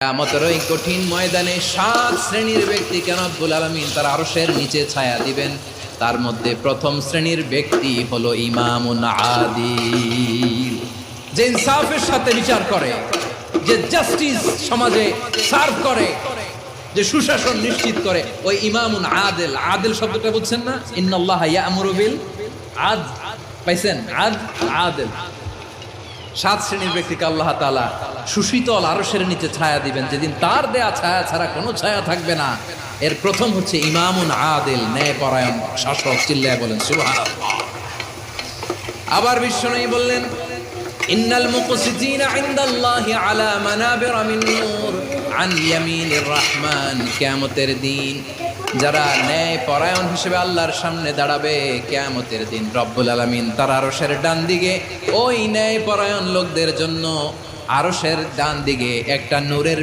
কিয়ামতের ওই কঠিন ময়দানে 7 শ্রেণীর ব্যক্তিকে রব্বুল আলামিন তার আরশের নিচে ছায়া দিবেন। তার মধ্যে প্রথম শ্রেণীর ব্যক্তি হলো ইমামুন আদিল, যে ইনসাফের সাথে বিচার করে, যে জাস্টিস সমাজে সার্ভ করে, যে সুশাসন নিশ্চিত করে, ওই ইমামুন আদিল। আদিল শব্দটা বুঝছেন না? ইন্নাল্লাহা ইয়া'মুরু বিল আদল, পাইছেন? আদিল। 7 শ্রেণীর ব্যক্তিকে আল্লাহ তাআলা সুশীতল আরশের নিচে ছায়া দিবেন, যেদিন তার দেয়া ছায়া ছাড়া কোনো ছায়া থাকবে না। এর প্রথম হচ্ছে ইমামুন আদিল, ন্যায়পরায়ণ শাসক। চিল্লায় বলেন সুবহানাল্লাহ। আবার বিশ্বনবী বললেন, ইন্নাল মুকসিতিনা ইনদাল্লাহি আলা মানাবিরা মিন নূর আন ইয়ামিনির রহমান। কিয়ামতের দিন যারা ন্যায়পরায়ণ হিসেবে আল্লাহর সামনে দাঁড়াবে, কিয়ামতের দিন রব্বুল আলামিন তার আরশের ডান দিকে ওই ন্যায়পরায়ণ লোকদের জন্য আরশের ডান দিকে একটা নূরের